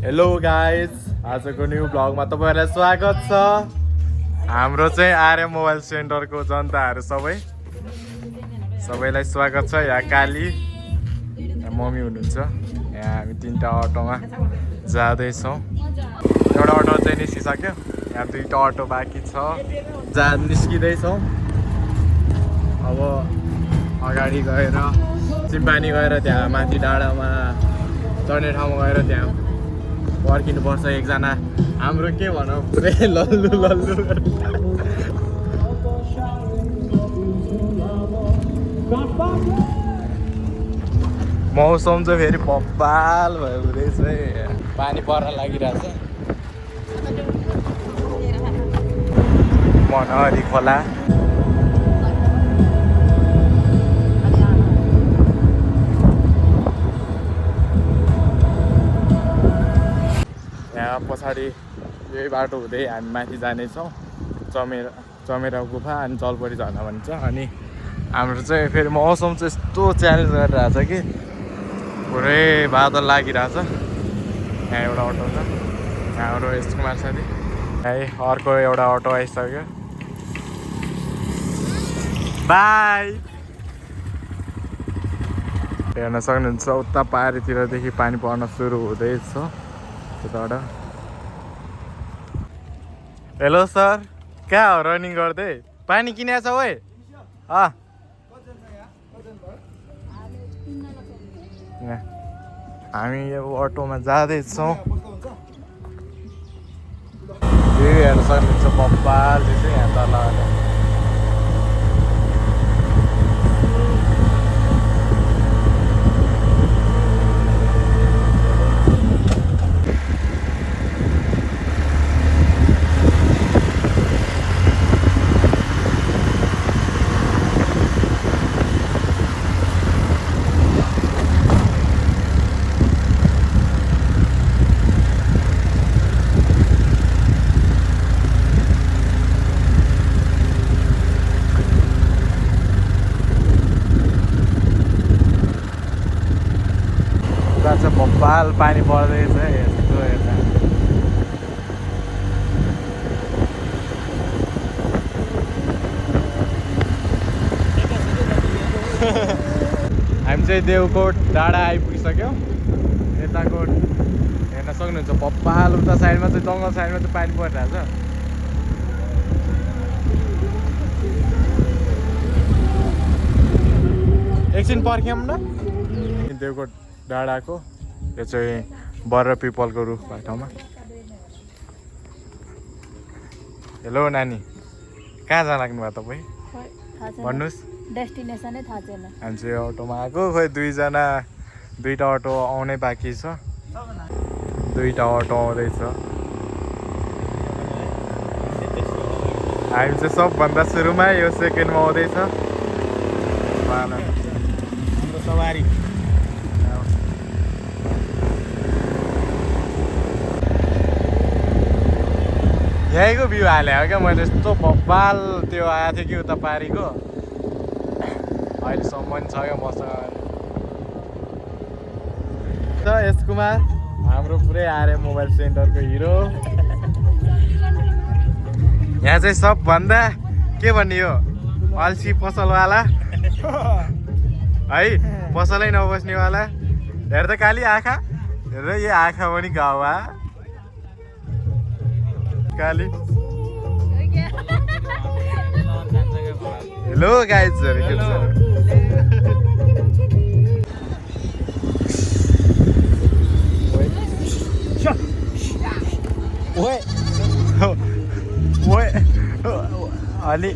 Hello guys, आजको new ब्लगमा तपाईँहरूलाई स्वागत छ। हाम्रो चाहिँ आर्य मोबाइल सेन्टरको जनताहरू सबैलाई स्वागत छ। यहाँ काली, यहाँ मम्मी हुनुहुन्छ। यहाँ हामी 3टा अटोमा जाँदैछौँ। एउटा अटो चाहिँ निस्किसक्यो, यहाँ 2टा अटो बाँकी छ। निस्किँदैछौँ। अब अगाडि गएर सिम्पानी गएर त्यहाँ माथि डाँडामा चढ्ने ठाउँमा गएर त्यहाँ पर्खिनुपर्छ एकजना हाम्रो के भनौँ पुरै लल्लु मौसम चाहिँ फेरि बब्बाल भयो हुँदैछ। पानी पर्न लागिरहेछ। मनहरी खोला यहाँ पछाडि यही बाटो हुँदै हामी माथि जानेछौँ। चमेरा गुफा अनि जलपरी झर्ना भन्छ। अनि हाम्रो चाहिँ फेरि मौसम चाहिँ यस्तो च्यालेन्ज गरिरहेछ कि पुरै बादल लागिरहेछ। यहाँ एउटा अटो छ, यहाँ हाम्रो एस कुमार साथी। है अर्को एउटा अटो आइसक्यो। बाई हेर्न सक्नुहुन्छ उता पारीतिरदेखि पानी पर्न सुरु हुँदैछ। हेलो सर, क्या हो रनिङ गर्दै? पानी किने छ ओए? हामी यो अटोमा जाँदैछौँ। हेर्न सक्नुहुन्छ बब्बाल चाहिँ यहाँ तल। बब्बाल पानी पर्दैछ यस्तो यता। हामी चाहिँ देवकोट डाँडा आइपुगिसक्यौँ। यताको हेर्न सक्नुहुन्छ बब्बाल उता साइडमा चाहिँ जङ्गल साइडमा चाहिँ पानी परिरहेछ। एकछिन पर्ख्यौँ न। देवकोट डाँडाको यो चाहिँ बर पिपलको रुख भएको ठाउँमा। हेलो नानी, कहाँ जान लाग्नु भयो तपाईँ? भन्नुहोस्। डेस्टिनेसनै थाहा छैन। हामी चाहिँ अटोमा आएको, खोइ 2टा अटो आउनै बाँकी छ। 2टा अटो आउँदैछ। हामी चाहिँ सबभन्दा सुरुमा यो सेकेन्डमा आउँदैछ। हाम्रो सवारी यहीँको भ्यू हाले हो क्या मैले। यस्तो बब्बाल त्यो आएको थियो कि उता पारीको। अहिलेसम्म छ क्या मसँग। एस कुमार हाम्रो पुरै आर्य मोबाइल सेन्टरको हिरो। यहाँ चाहिँ सबभन्दा के भन्ने हो अल्छी पसलवाला है, पसलै नबस्नेवाला। हेर्दा काली आँखा, हेर्दा यो आँखा पनि गावा काली। हेलो गाइजहरु, के छ? ओए ओए अलि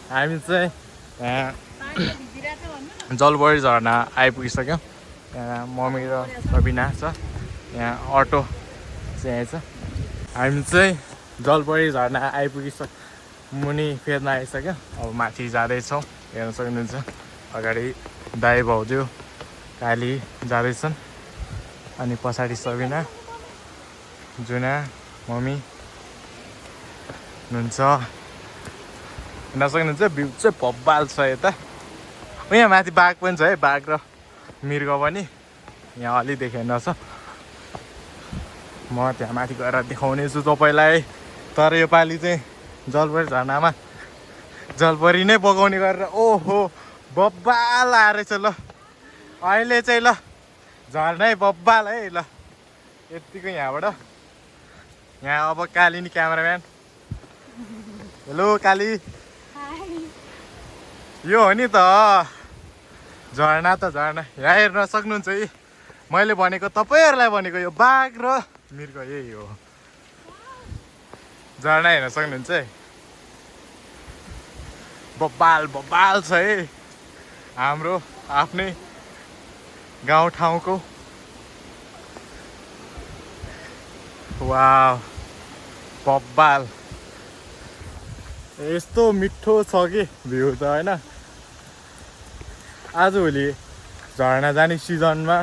हामी चाहिँ जलपरी झर्ना आइपुगिसक्यौँ। यहाँ मम्मी र सबिना छ। यहाँ अटो चाहिँ आएछ। हामी चाहिँ जलपरी झर्ना मुनि फेर्न आइसक्यो अब माथि जाँदैछौँ हेर्न सक्नुहुन्छ अगाडि दाइ भाउजू काली जाँदैछन् अनि पछाडि सबिना जुना मम्मी हुनुहुन्छ हेर्न सक्नुहुन्छ भ्यू चाहिँ भब्बाल छ यता यहाँ माथि बाघ पनि छ है बाघ र मृग पनि यहाँ अलि देखेन छ म त्यहाँ माथि गएर देखाउने छु तपाईँलाई तर योपालि चाहिँ जलपरी झरनामा जलपरी नै बगाउने गरेर ओहो बब्बाल आएर रहेछ ल अहिले चाहिँ ल झर्नै बब्बाल है ल यतिको यहाँबाट यहाँ अब काली नि क्यामेराम्यान हेलो काली यो हो नि त झरना त झरना यहाँ हेर्न सक्नुहुन्छ है मैले भनेको तपाईँहरूलाई भनेको यो बाघ र मृग यही हो झरना हेर्न सक्नुहुन्छ है बब्बाल बब्बाल छ है हाम्रो आफ्नै गाउँठाउँको वाव बब्बाल यस्तो मिठो छ कि भ्यू त होइन आजभोलि झरना जाने सिजनमा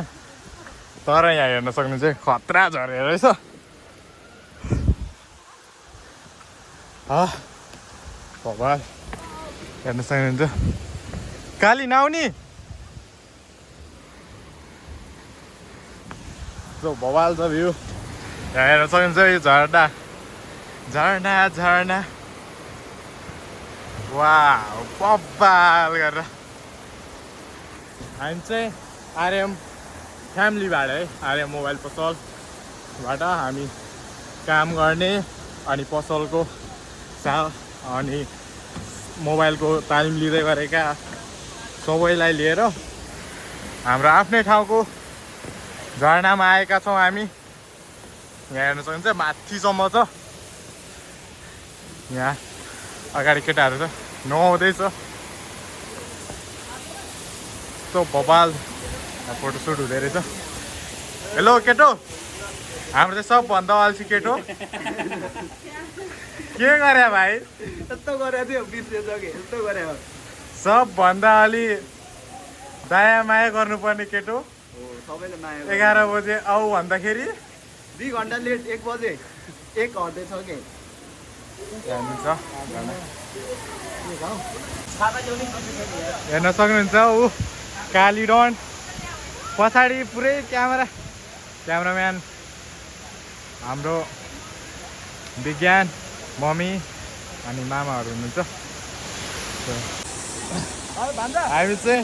तर यहाँ हेर्न सक्नुहुन्छ खतरा झरेर रहेछ भगवान् हेर्न सक्नुहुन्छ काली नआउने भवाल छ भ्यू यहाँ हेर्न सक्नुहुन्छ यो झरना झरना झरना वाउ बब्बाल गरेर हामी चाहिँ आरएम फ्यामिलीबाट है आरएम मोबाइल पसलबाट हामी काम गर्ने अनि पसलको अनि मोबाइलको तालिम लिँदै गरेका सबैलाई लिएर हाम्रो आफ्नै ठाउँको झरनामा आएका छौँ हामी यहाँ हेर्न सक्नुहुन्छ माथिसम्म छ यहाँ अगाडि केटाहरू छ नुहाउँदैछ यस्तो बबाल फोटोसुट हुँदै रहेछ हेलो केटो हाम्रो चाहिँ सबभन्दा अल्छी केटो के गरे भाइ यस्तो गरे थियो यस्तो गरे सबभन्दा अलि दया माया गर्नुपर्ने केटो सबैले माया 11 बजे आऊ भन्दाखेरि 2 घन्टा लेट 1 बजे 1 हट्दैछ के हेर्न सक्नुहुन्छ ऊ काली डन पछाडि पुरै क्यामेराम्यान हाम्रो विज्ञान मम्मी अनि मामाहरू हुनुहुन्छ हामी चाहिँ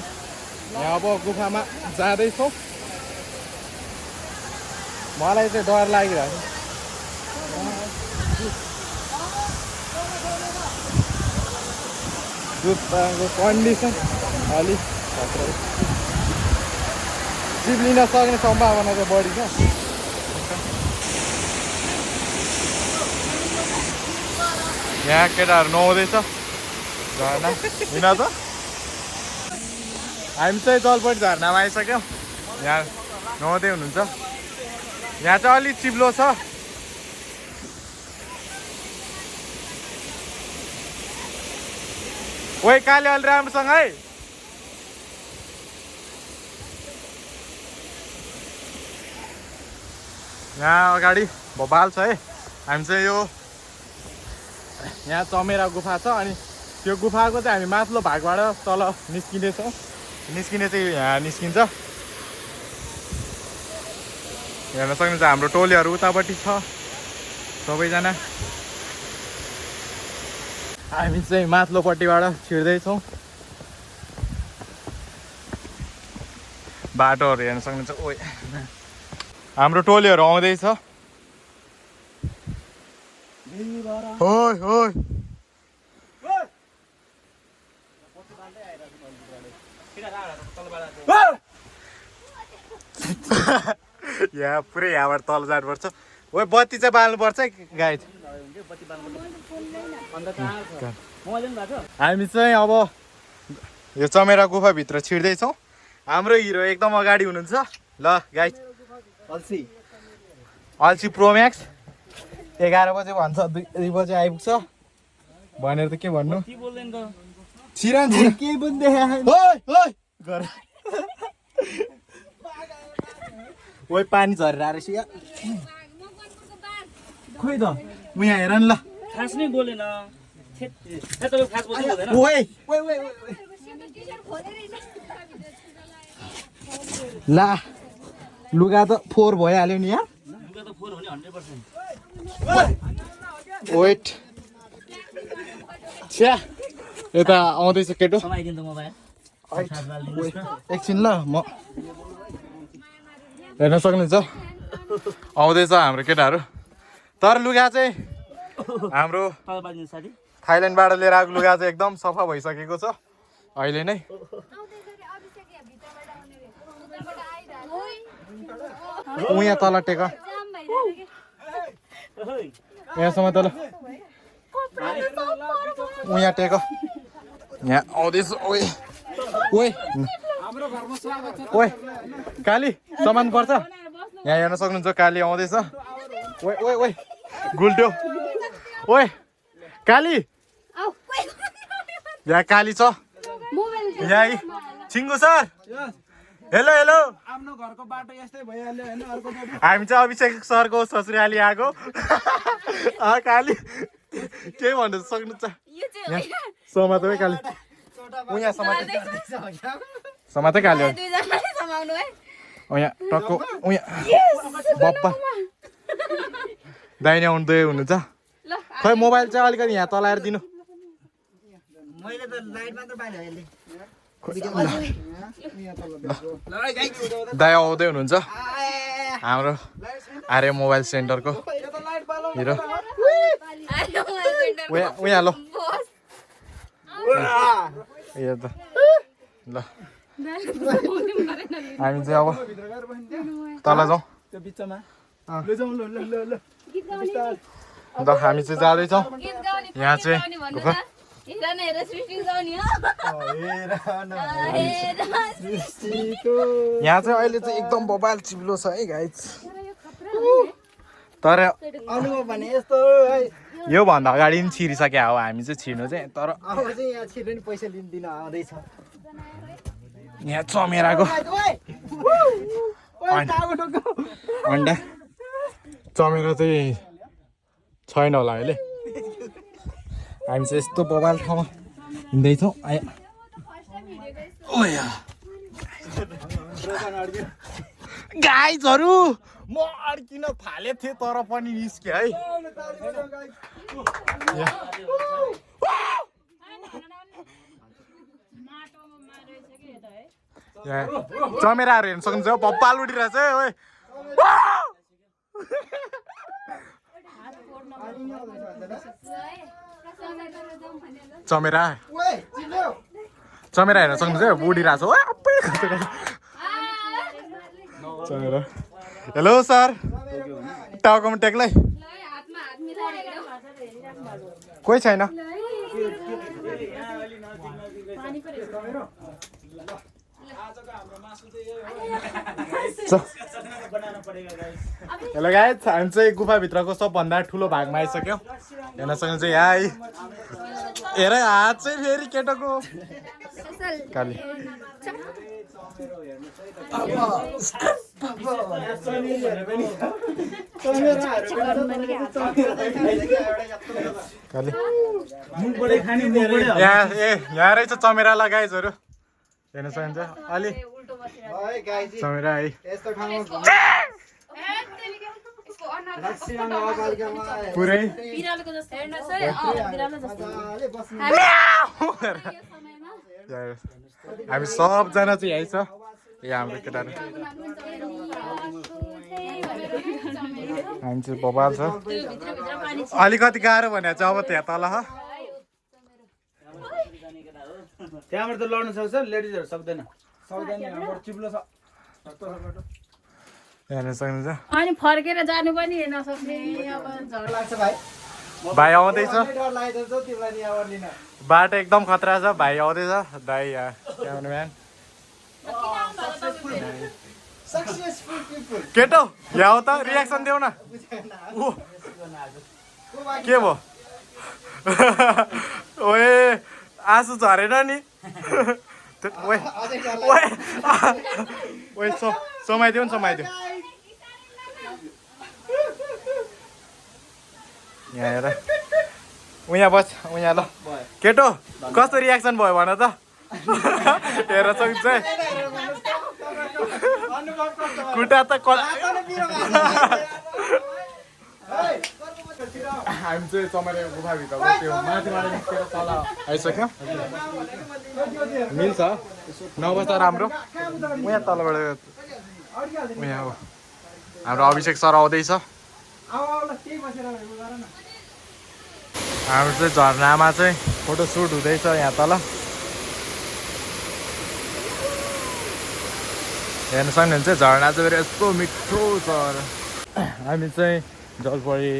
यहाँ अब गुफामा जाँदैछौँ मलाई चाहिँ डर लागिरहेको जुत्ताको कन्डिसन अलिक खतरा चिप्लिन सक्ने सम्भावना चाहिँ बढी छ यहाँ केटाहरू नुहाउँदैछ झरना हिँड त हामी चाहिँ जलपरी झरनामा आइसक्यौँ यहाँ नुहाउँदै हुनुहुन्छ यहाँ चाहिँ अलिक चिप्लो छ ओइ काले अलि राम्रोसँग है यहाँ अगाडि भोपाल छ है हामी चाहिँ यो यहाँ चमेरा गुफा छ अनि त्यो गुफाको चाहिँ हामी माथिल्लो भागबाट तल निस्किँदैछौँ निस्किने चाहिँ यहाँ निस्किन्छ हेर्न सक्नुहुन्छ हाम्रो टोलीहरू उतापट्टि छ सबैजना हामी चाहिँ माथिल्लोपट्टिबाट छिर्दैछौँ बाटोहरू हेर्न सक्नुहुन्छ ओइ हाम्रो टोलीहरू आउँदैछ ओइ ओइ यहाँ पुरै यहाँबाट तल जानुपर्छ ओइ बत्ती चाहिँ बाल्नुपर्छ है गाई हामी चाहिँ अब यो चमेरा गुफाभित्र छिर्दैछौँ हाम्रो हिरो एकदम अगाडि हुनुहुन्छ ल गाइज अल्छी प्रो म्याक्स 11 बजे भन्छ 2 बजे आइपुग्छ भनेर त के भन्नु के बोल्दैन त छिरान केही पनि देखाएन गर ओइ पानी झरेर आएर या खोइ त म यहाँ हेर न ल खास नै बोलेन तपाईँ खास बोल्नु हुँदैन ओइ ला लुगा त फोहोर भइहाल्यो नि यहाँ लुगा त फोहोर भने 100% वेट छ्या यता आउँदैछ केटो समाइदिनु त मोबाइल एकछिन ल म हेर्न सक्नुहुन्छ आउँदैछ हाम्रो केटाहरू तर लुगा चाहिँ हाम्रो तपाईँ साथी थाइल्यान्डबाट लिएर आएको लुगा चाहिँ एकदम सफा भइसकेको छ अहिले नै उहाँ तल टेक यहाँसम्म तल उहाँ टेक यहाँ आउँदैछ ओए ओए ओए काली सामान पर्छ यहाँ हेर्न सक्नुहुन्छ काली आउँदैछ ओए ओए ओए गुल्ट्यो ओए काली यहाँ काली छ यहाँ छिङ्गु सर हेलो हेलो आफ्नो घरको बाटो यस्तै भइहाल्यो हैन अर्को हामी चाहिँ अभिषेक सरको ससुराली आएको काली के भन्नु सक्नुहुन्छ समात है काली उहाँ समातै काली यहाँ टक्को उहाँ बप्पा दाहिने आउँदै हुनुहुन्छ खै मोबाइल चाहिँ अलिकति यहाँ तलाएर दिनु मैले त लाइट मात्र बाल्यो अहिले दाइ आउँदै हुनुहुन्छ हाम्रो आर्य मोबाइल सेन्टरको हिरो उहाँ लो यो त ल हामी चाहिँ अब तल जाउँ त्यो बिचमा ल जाउँ ल ल ल ल अन्त हामी चाहिँ जाँदैछौँ यहाँ चाहिँ यहाँ चाहिँ अहिले चाहिँ एकदम बबाल चिप्लो छ है गाइस तर अनुभव भने यस्तो है योभन्दा अगाडि पनि छिरिसक्यो हो हामी चाहिँ छिर्नु चाहिँ तर अब चाहिँ यहाँ छिर्नु नि पैसा लिन आउँदैछ यहाँ चमेराको अन्डा चमेरा चाहिँ छैन होला अहिले हामी चाहिँ यस्तो बबाल ठाउँमा हिँड्दैछौँ गाइजहरू म अड्किन थालेको थिएँ तर पनि निस्केँ है चमेराहरू हेर्न सक्नुहुन्छ बब्बाल उडिरहेछ है ओए चमेरा चमेरा हेर्न सक्नुहुन्छ उडिरहेछ चमेरा हेलो सर टाउकोमा टेक्लै कोही छैन हेलो गाइस हामी चाहिँ गुफाभित्रको सबभन्दा ठुलो भागमा आइसक्यौँ हेर्न सक्नुहुन्छ यहाँ हेर हात चाहिँ फेरि केटोको काली यहाँ रहेछ चमेरा लगाइजहरू हेर्न सक्नुहुन्छ अलि चमेरा है पुरै हामी सबजना चाहिँ यही छ यहाँ हाम्रो केटाहरू हामी चाहिँ बबाल छ अलिकति गाह्रो भने चाहिँ अब त्यहाँ तल त्यहाँबाट त लड्न सक्छ लेडिजहरू सक्दैन चिप्लो छ हेर्न सक्नुहुन्छ अनि फर्केर जानु पनि नसक्ने अब झड लाग्छ भाइ भाइ आउँदैछ डर लागेको छ तिमीलाई नि आवर लिन बाटो एकदम खतरा छ भाइ आउँदैछ दाइ क्यामेराम्यान सक्सेसफुल पिपल केटो यहाँ हो त रियाक्सन देऊ न के भयो ओए आँसु झरेन नि ओए ओए ओए समाइदेऊ नि समाइदेऊ यहाँ हेर उहाँ बस उहाँ ल केटो कस्तो रियाक्सन भयो भन त हेर सक्छ खुट्टा त हामी चाहिँ चमरे गुफाभित्रको त्यो माथिबाट निस्केर तल आइसक्यो मिल्छ नबस्दा राम्रो उहाँ तलबाट उहाँ हो हाम्रो अभिषेक सर आउँदैछ हाम्रो चाहिँ झरनामा चाहिँ फोटो सुट हुँदैछ यहाँ तल हेर्न सक्नुहुन्छ झरना चाहिँ फेरि यस्तो मिठो छ हामी चाहिँ जलपरी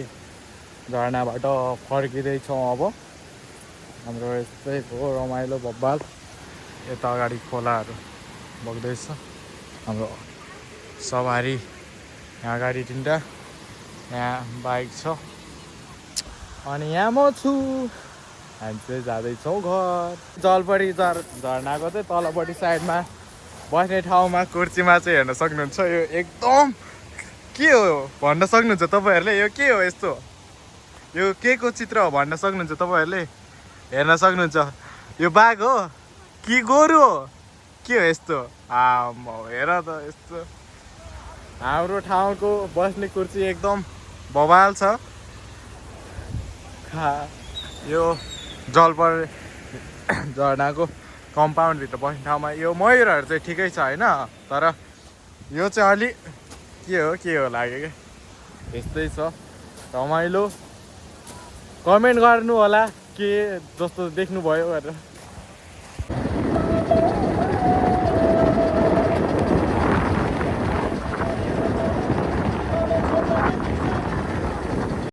झरनाबाट फर्किँदैछौँ अब हाम्रो यस्तै हो रमाइलो बब्बाल यता अगाडि खोलाहरू बग्दैछ हाम्रो सवारी यहाँ अगाडि 3टा यहाँ बाइक छ अनि यहाँ म छु हामी चाहिँ जाँदैछौँ घर जलपरी झरनाको चाहिँ तलपट्टि साइडमा बस्ने ठाउँमा कुर्सीमा चाहिँ हेर्न सक्नुहुन्छ यो एकदम के हो भन्न सक्नुहुन्छ तपाईँहरूले यो के हो यस्तो यो के को चित्र हो भन्न सक्नुहुन्छ तपाईँहरूले हेर्न सक्नुहुन्छ यो बाघ हो कि गोरु हो के हो यस्तो हेर त यस्तो हाम्रो ठाउँको बस्ने कुर्सी एकदम बवाल छ यो जलपरी झरनाको कम्पाउन्डभित्र बस्ने ठाउँमा यो मयुरहरू चाहिँ ठिकै छ होइन तर यो चाहिँ अलिक के हो लाग्यो क्या यस्तै छ रमाइलो कमेन्ट गर्नु होला के जस्तो देख्नुभयो भनेर